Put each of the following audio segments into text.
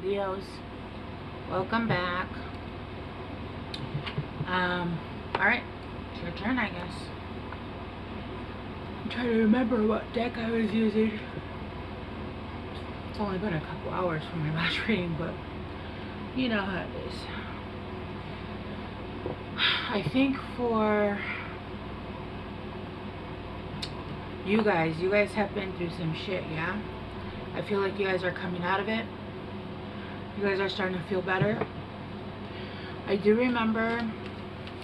Leos, welcome back. Alright, it's your turn, I guess. I'm trying to remember what deck I was using. It's only been a couple hours from my last reading, but you know how it is. I think for you guys have been through some shit, yeah? I feel like you guys are coming out of it. You guys are starting to feel better. I do remember,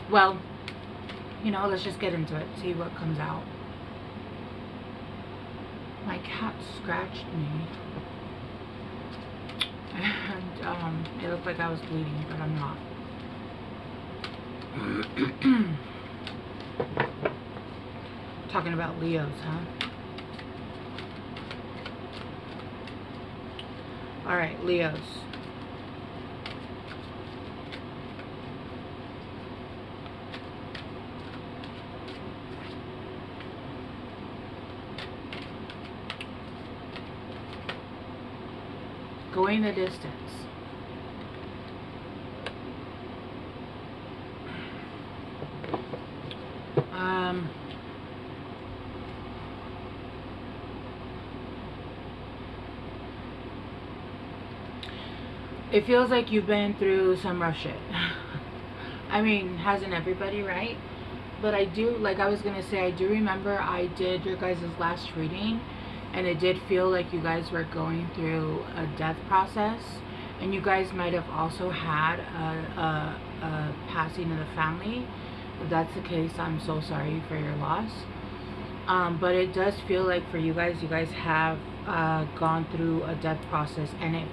well, you know, let's just get into it, see what comes out. My cat scratched me. And it looked like I was bleeding, but I'm not. Talking about Leos, huh? Alright, Leos. Going the distance. It feels like you've been through some rough shit. I mean, hasn't everybody, right? But I do, like I was gonna say, I do remember I did your guys' last reading, and it did feel like you guys were going through a death process, and you guys might have also had a passing of the family. If that's the case, I'm so sorry for your loss. But it does feel like for you guys have gone through a death process, and it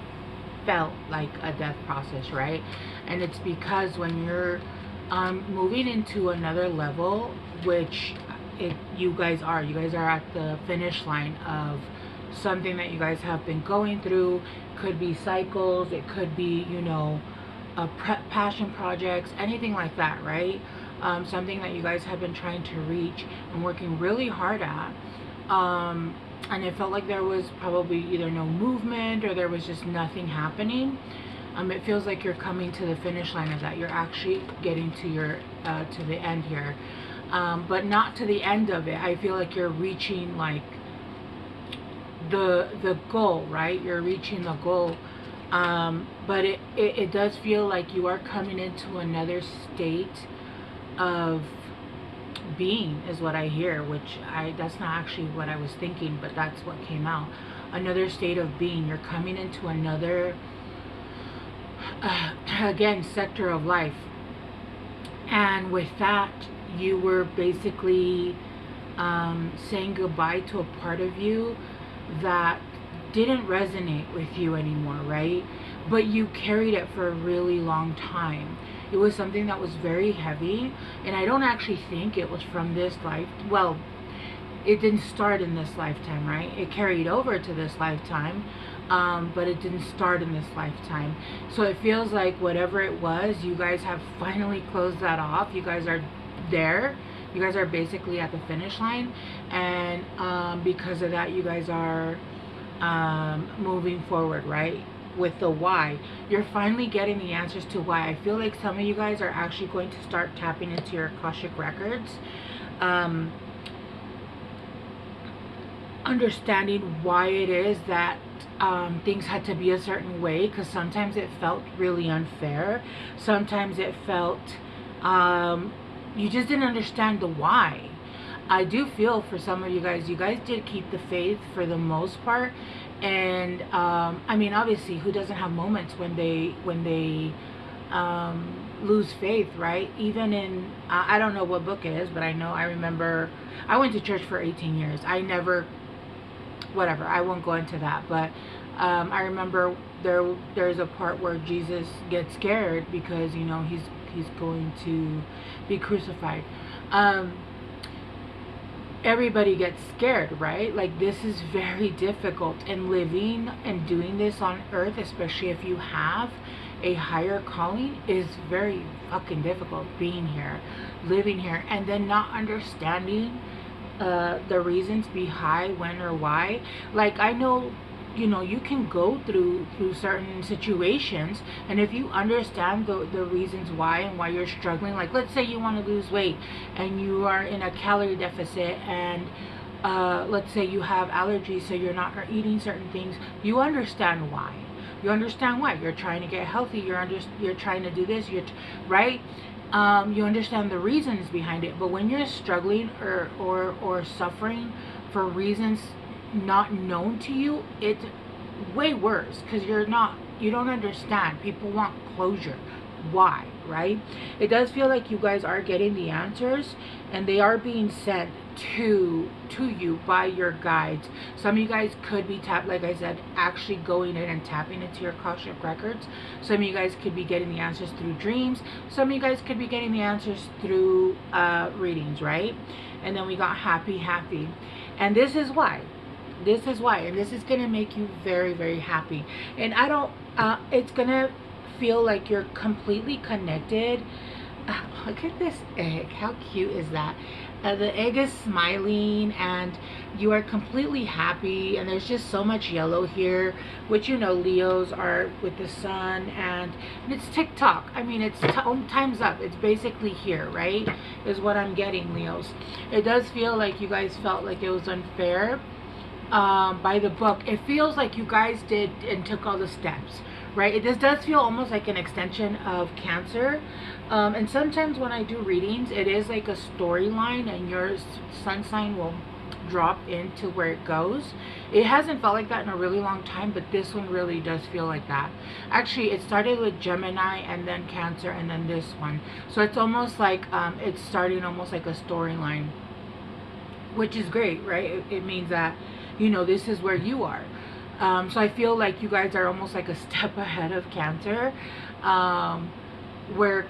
felt like a death process, right? And it's because when you're moving into another level, which you guys are at the finish line of something that you guys have been going through. Could be cycles, it could be, you know, passion projects, anything like that, right? Something that you guys have been trying to reach and working really hard at, and it felt like there was probably either no movement or there was just nothing happening. It feels like you're coming to the finish line of that. You're actually getting to your to the end here, but not to the end of it. I feel like you're reaching like the goal, right? You're reaching the goal, but it does feel like you are coming into another state of being, is what I hear, which that's not actually what I was thinking, but that's what came out. Another state of being. You're coming into another again, sector of life, and with that you were basically saying goodbye to a part of you that didn't resonate with you anymore, right? But you carried it for a really long time. It was something that was very heavy, and I don't actually think it was from this life. Well, it didn't start in this lifetime, right? It carried over to this lifetime, but it didn't start in this lifetime. So it feels like whatever it was, you guys have finally closed that off. You guys are there. You guys are basically at the finish line, and because of that, you guys are moving forward, right? With the why. You're finally getting the answers to why. I feel like some of you guys are actually going to start tapping into your Akashic records, understanding why it is that things had to be a certain way, because sometimes it felt really unfair. Sometimes it felt you just didn't understand the why. I do feel for some of you guys did keep the faith for the most part, and I mean, obviously, who doesn't have moments when they lose faith, right? Even in I don't know what book it is, but I remember I went to church for 18 years. I never, whatever, I won't go into that, but I remember there's a part where Jesus gets scared because, you know, he's going to be crucified. Everybody gets scared, right? Like, this is very difficult, and living and doing this on earth, especially if you have a higher calling, is very fucking difficult. Being here, living here, and then not understanding the reasons behind when or why. Like, I know you know, you can go through certain situations, and if you understand the reasons why and why you're struggling, like let's say you want to lose weight and you are in a calorie deficit, and let's say you have allergies, so you're not eating certain things, you understand why. You understand why you're trying to get healthy. You're trying to do this. Right. You understand the reasons behind it. But when you're struggling or suffering for reasons not known to you, it's way worse, because you don't understand. People want closure. Why? Right? It does feel like you guys are getting the answers, and they are being sent to you by your guides. Some of you guys could be like I said, actually going in and tapping into your Akashic records. Some of you guys could be getting the answers through dreams. Some of you guys could be getting the answers through readings, right? And then we got happy. And this is why, and this is going to make you very, very happy. And I don't it's going to feel like you're completely connected. Look at this egg. How cute is that? The egg is smiling and you are completely happy, and there's just so much yellow here, which, you know, Leos are with the sun, and it's TikTok. I mean, it's time's up. It's basically here, right? Is what I'm getting, Leos. It does feel like you guys felt like it was unfair by the book. It feels like you guys did and took all the steps, right? This does feel almost like an extension of Cancer. And sometimes when I do readings, it is like a storyline, and your sun sign will drop into where it goes. It hasn't felt like that in a really long time, but this one really does feel like that. Actually, it started with Gemini, and then Cancer, and then this one. So it's almost like it's starting almost like a storyline, which is great, right? It means that, you know, this is where you are. So I feel like you guys are almost like a step ahead of Cancer, where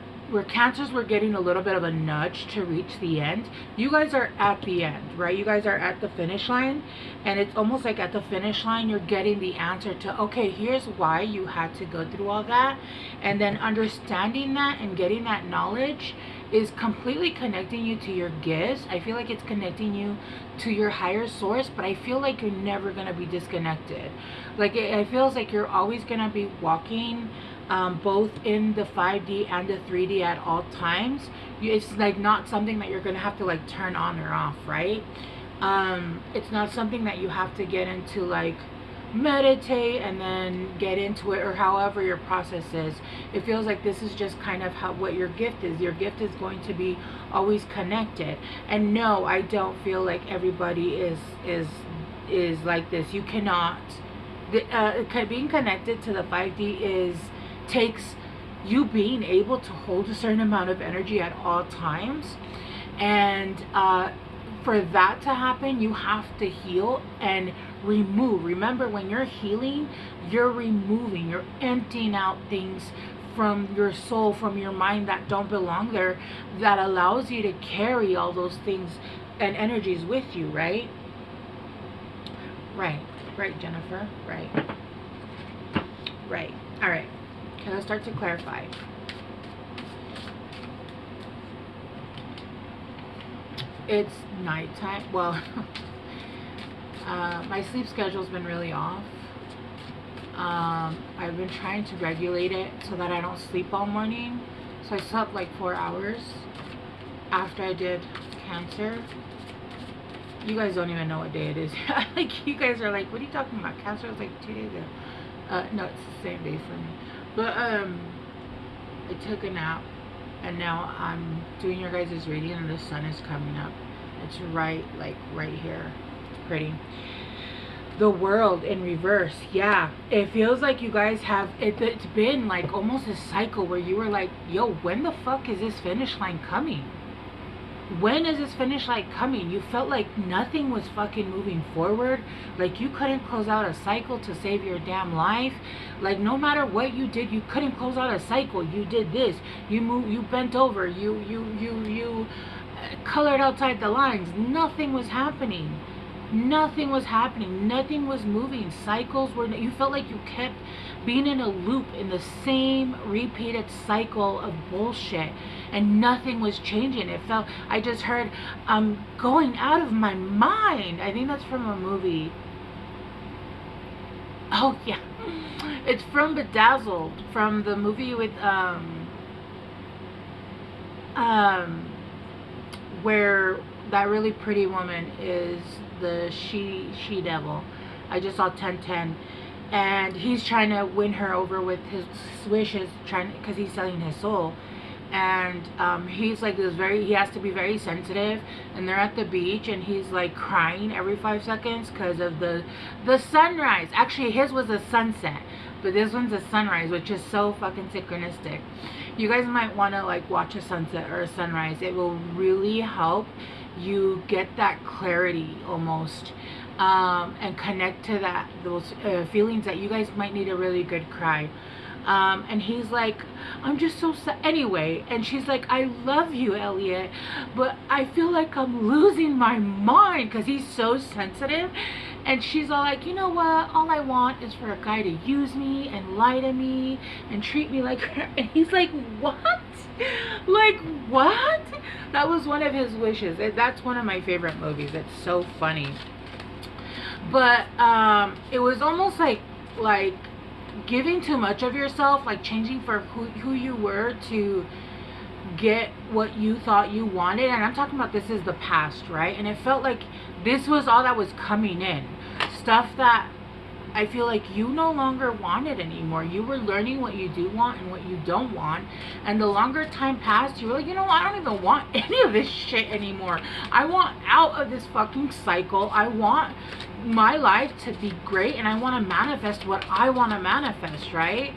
Cancers were getting a little bit of a nudge to reach the end. You guys are at the end, right? You guys are at the finish line, and it's almost like at the finish line you're getting the answer to, okay, here's why you had to go through all that. And then understanding that and getting that knowledge is completely connecting you to your gifts. I feel like it's connecting you to your higher source, but I feel like you're never going to be disconnected. Like it feels like you're always going to be walking both in the 5D and the 3D at all times. It's like not something that you're going to have to like turn on or off, right? It's not something that you have to get into, like meditate and then get into it, or however your process is. It feels like this is just kind of what your gift is. Your gift is going to be always connected. And no, I don't feel like everybody is like this. You cannot being connected to the 5D takes you being able to hold a certain amount of energy at all times, and for that to happen, you have to heal and remove. Remember, when you're healing, you're removing, you're emptying out things from your soul, from your mind that don't belong there, that allows you to carry all those things and energies with you, right? Right, Jennifer. Right. All right. Okay, let's start to clarify. It's nighttime. Well, my sleep schedule's been really off. I've been trying to regulate it so that I don't sleep all morning. So I slept like 4 hours after I did Cancer. You guys don't even know what day it is. Like, you guys are like, what are you talking about? Cancer was like 2 days ago. No, it's the same day for me. But I took a nap, and now I'm doing your guys' reading, and the sun is coming up. It's right here. It's pretty. The world in reverse. Yeah, it feels like you guys have it's been like almost a cycle where you were like, yo, when the fuck is this finish line coming? When is this finish line coming? You felt like nothing was fucking moving forward. Like you couldn't close out a cycle to save your damn life. Like no matter what you did, you couldn't close out a cycle. You did this. You moved. You bent over. You colored outside the lines. Nothing was happening. Nothing was happening. Nothing was moving. Cycles were. You felt like you kept being in a loop, in the same repeated cycle of bullshit, and nothing was changing. It felt. I just heard, I'm going out of my mind. I think that's from a movie. Oh yeah, it's from Bedazzled, from the movie with um where that really pretty woman is the she devil. I just saw 1010, and he's trying to win her over with his wishes, trying because he's selling his soul. And he's like this very, he has to be very sensitive, and they're at the beach and he's like crying every 5 seconds because of the sunrise. Actually his was a sunset, but this one's a sunrise, which is so fucking synchronistic. You guys might want to like watch a sunset or a sunrise. It will really help you get that clarity almost, and connect to those feelings that you guys might need a really good cry. And he's like, I'm just so sad anyway, and she's like, I love you, Elliot, but I feel like I'm losing my mind, because he's so sensitive. And she's all like, you know what, all I want is for a guy to use me and lie to me and treat me like her. And he's like, what? Like, what? That was one of his wishes. That's one of my favorite movies. It's so funny. But it was almost like giving too much of yourself, like changing for who you were to get what you thought you wanted. And I'm talking about, this is the past, right? And it felt like this was all that was coming in, stuff that I feel like you no longer wanted anymore. You were learning what you do want and what you don't want, and the longer time passed, you were like, you know what, I don't even want any of this shit anymore. I want out of this fucking cycle. I want my life to be great, and I want to manifest what I want to manifest, right?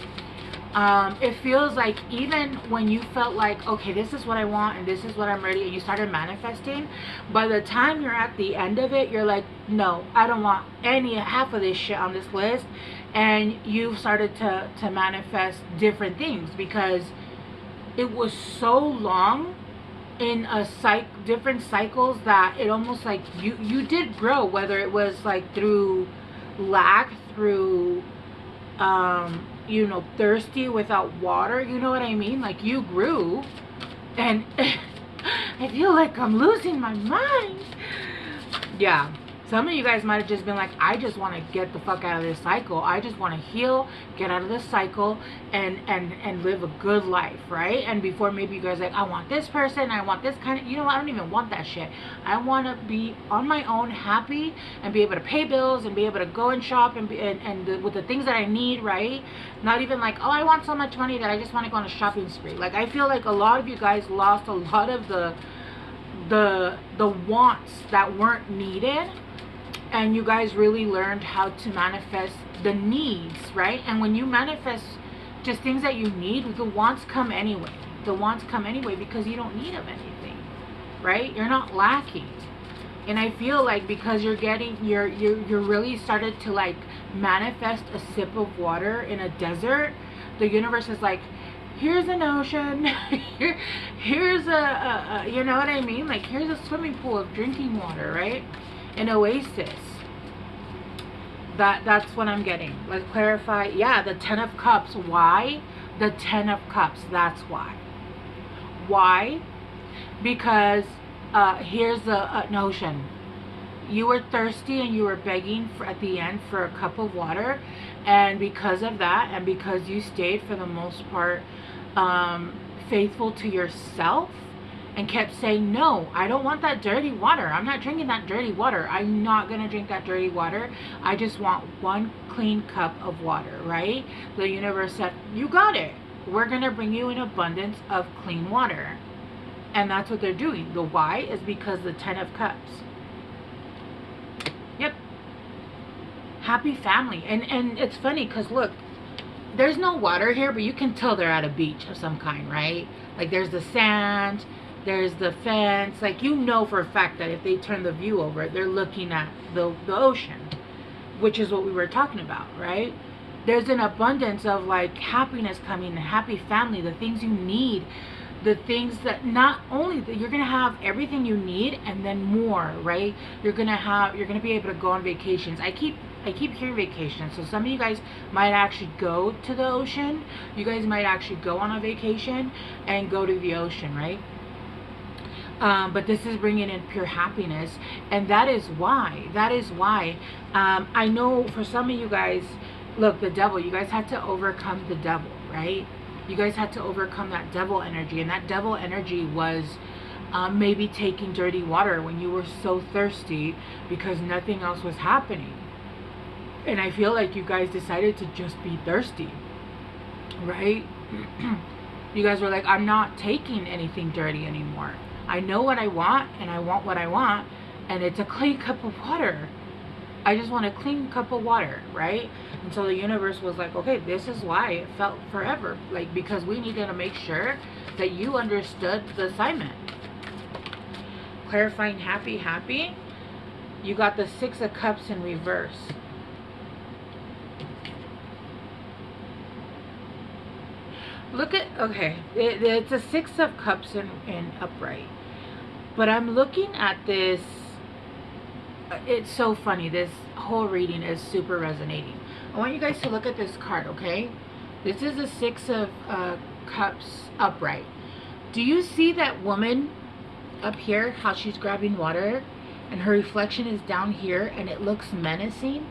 It feels like even when you felt like, okay, this is what I want and this is what I'm ready, and you started manifesting, by the time you're at the end of it, you're like, no, I don't want any half of this shit on this list. And you've started to manifest different things, because it was so long in a different cycles that it almost like you did grow, whether it was like through lack, through you know, thirsty without water, you know what I mean? Like, you grew. And I feel like I'm losing my mind. Yeah, some of you guys might have just been like, I just want to get the fuck out of this cycle. I just want to heal, get out of this cycle, and live a good life, right? And before, maybe you guys are like, I want this person, I want this kind of, you know, I don't even want that shit. I want to be on my own, happy, and be able to pay bills, and be able to go and shop, and with the things that I need, right? Not even like, oh, I want so much money that I just want to go on a shopping spree. Like, I feel like a lot of you guys lost a lot of the wants that weren't needed, and you guys really learned how to manifest the needs, right? And when you manifest just things that you need, the wants come anyway. The wants come anyway because you don't need of anything, right? You're not lacking. And I feel like because you're really started to like manifest a sip of water in a desert, the universe is like, here's an ocean, here's a you know what I mean? Like, here's a swimming pool of drinking water, right? An oasis. That's what I'm getting. Let's clarify. Yeah, the 10 of Cups. Why? The 10 of Cups. That's why. Why? Because here's an ocean. You were thirsty and you were begging at the end for a cup of water, and because of that, and because you stayed for the most part faithful to yourself, and kept saying, no, I don't want that dirty water. I'm not drinking that dirty water. I'm not going to drink that dirty water. I just want one clean cup of water, right? The universe said, you got it. We're going to bring you an abundance of clean water. And that's what they're doing. The why is because the 10 of Cups. Yep. Happy family. And it's funny because, look, there's no water here, but you can tell they're at a beach of some kind, right? Like, there's the sand, there's the fence. Like, you know for a fact that if they turn the view over, they're looking at the ocean, which is what we were talking about, right? There's an abundance of like happiness coming, a happy family, the things you need, the things that not only that you're gonna have everything you need and then more, right? You're gonna be able to go on vacations. I keep hearing vacations. So some of you guys might actually go to the ocean. You guys might actually go on a vacation and go to the ocean, right? But this is bringing in pure happiness, and that is why I know for some of you guys, look, the devil, you guys had to overcome the devil, right? You guys had to overcome that devil energy, and that devil energy was maybe taking dirty water when you were so thirsty because nothing else was happening. And I feel like you guys decided to just be thirsty, right? You guys were like, I'm not taking anything dirty anymore. I know what I want, and I want what I want, and it's a clean cup of water. I just want a clean cup of water, right? And so the universe was like, okay, this is why it felt forever. Like, because we needed to make sure that you understood the assignment. Clarifying happy, happy. You got the Six of Cups in reverse. Look at, okay, it's a Six of Cups in upright. But I'm looking at this. It's so funny. This whole reading is super resonating. I want you guys to look at this card, okay? This is a Six of Cups upright. Do you see that woman up here, how she's grabbing water and her reflection is down here and it looks menacing?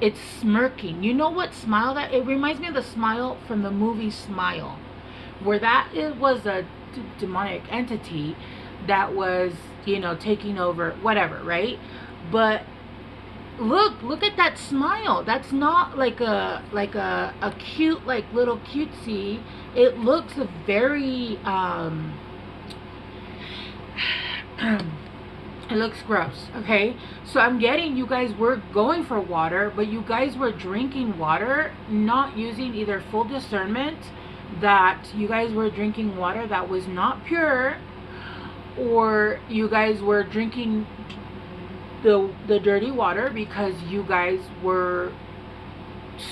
It's smirking. You know what smile that? It reminds me of the smile from the movie Smile, where that it was a demonic entity that was, you know, taking over, whatever, right? But look at that smile. That's not like a cute, like little cutesy. It looks very it looks gross, okay? So I'm getting you guys were going for water, but you guys were drinking water, not using either full discernment, that you guys were drinking water that was not pure, or you guys were drinking the dirty water because you guys were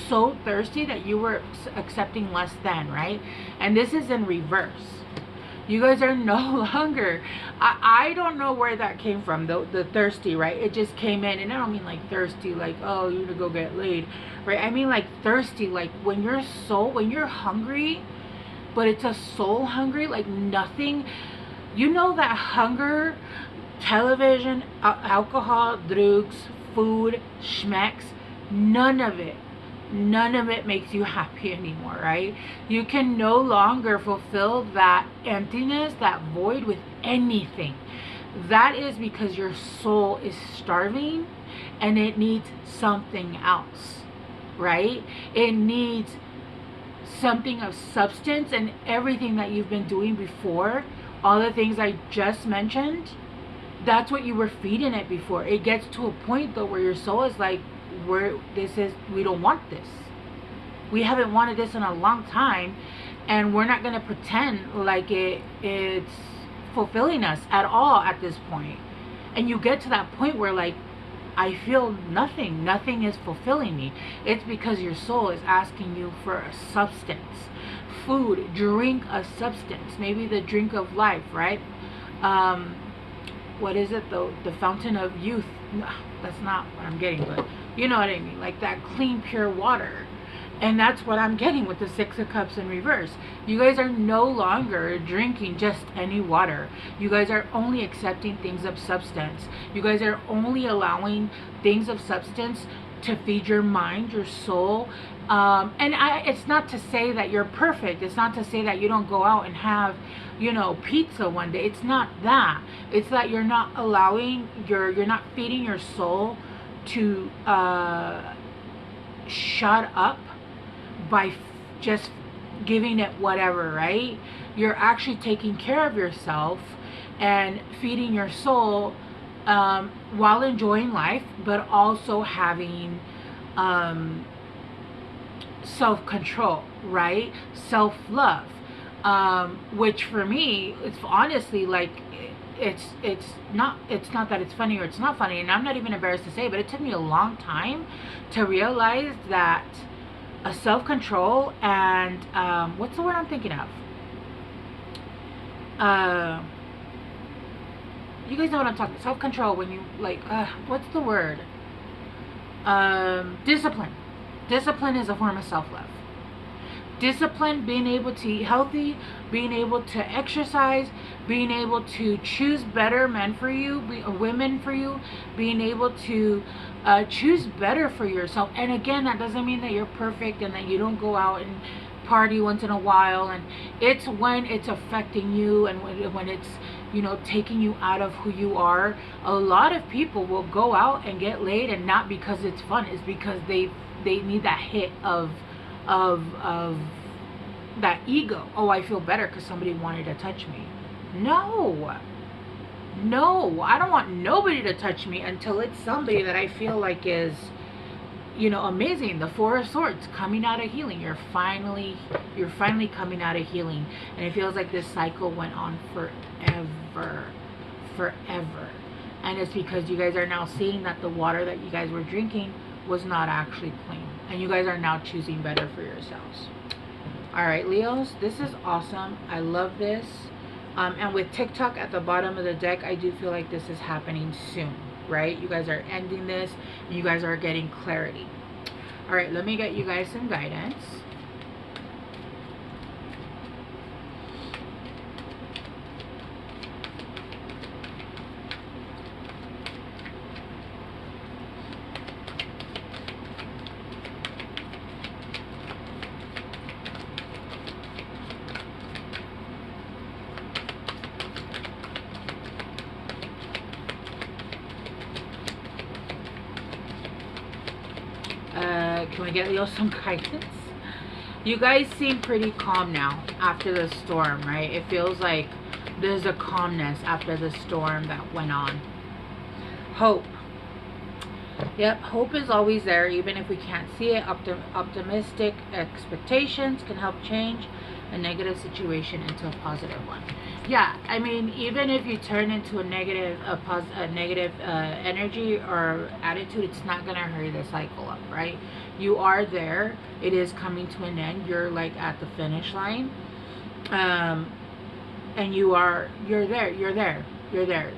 so thirsty that you were accepting less than, right? And this is in reverse. You guys are no longer, I don't know where that came from, the thirsty, right? It just came in, and I don't mean like thirsty, like, oh, you to go get laid, right? I mean like thirsty, like when you're hungry, but it's a soul hungry, like nothing, you know, that hunger, television, alcohol, drugs, food, schmecks, none of it makes you happy anymore, right? You can no longer fulfill that emptiness, that void with anything. That is because your soul is starving and it needs something else, right? It needs something of substance, and everything that you've been doing before, all the things I just mentioned, that's what you were feeding it before. It gets to a point though where your soul is like, we don't want this. We haven't wanted this in a long time, and we're not going to pretend like it's fulfilling us at all at this point. And you get to that point where like, I feel nothing is fulfilling me. It's because your soul is asking you for a substance. Food, drink, a substance. Maybe the drink of life, right? What is it though? The fountain of youth. No, that's not what I'm getting, but you know what I mean, like that clean, pure water. And that's what I'm getting with the Six of Cups in reverse. You guys are no longer drinking just any water. You guys are only accepting things of substance. You guys are only allowing things of substance to feed your mind, your soul. It's not to say that you're perfect. It's not to say that you don't go out and have, you know, pizza one day. It's not that. It's that you're not allowing you're not feeding your soul to shut up by just giving it whatever, right? You're actually taking care of yourself and feeding your soul while enjoying life, but also having self-control, right? Self-love, which for me, it's honestly like, it's not that it's funny or it's not funny, and I'm not even embarrassed to say, but it took me a long time to realize that a self-control and what's the word I'm thinking of? You guys know what I'm talking. Self-control, when you like, what's the word? Discipline. Discipline is a form of self-love. discipline, being able to eat healthy, being able to exercise, being able to choose better men for you, women for you, being able to choose better for yourself. And again, that doesn't mean that you're perfect and that you don't go out and party once in a while. And it's when it's affecting you and when it's, you know, taking you out of who you are. A lot of people will go out and get laid, and not because it's fun, it's because they need that hit of that ego. Oh, I feel better because somebody wanted to touch me. No, I don't want nobody to touch me until it's somebody that I feel like is, you know, amazing. The Four of Swords, coming out of healing. You're finally coming out of healing, and it feels like this cycle went on forever. And it's because you guys are now seeing that the water that you guys were drinking was not actually clean, and you guys are now choosing better for yourselves. All right, Leos, this is awesome. I love this. And with TikTok at the bottom of the deck, I do feel like this is happening soon, right? You guys are ending this, and you guys are getting clarity. All right, let me get you guys some guidance. Can we get Leo some guidance? You guys seem pretty calm now after the storm, right? It feels like there's a calmness after the storm that went on. Hope. Yep, hope is always there, even if we can't see it. Optimistic expectations can help change a negative situation into a positive one. Yeah, I mean, even if you turn into a negative energy or attitude, it's not gonna hurry the cycle up, right? You are there. It is coming to an end. You're like at the finish line, and you're there.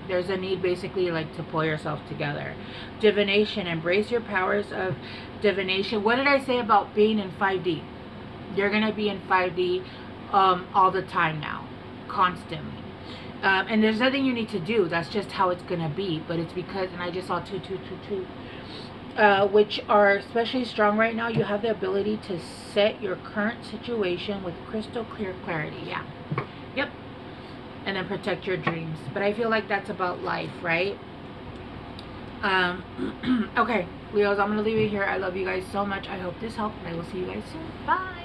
There's a need basically like to pull yourself together. Divination. Embrace your powers of divination. What did I say about being in 5D? You're gonna be in 5D all the time now, constantly. And there's nothing you need to do. That's just how it's gonna be. But it's because, and I just saw 2, which are especially strong right now. You have the ability to set your current situation with crystal clear clarity. Yeah. Yep. And then protect your dreams. But I feel like that's about life, right? Okay, Leos, I'm gonna leave it here. I love you guys so much. I hope this helped, and I will see you guys soon. Bye.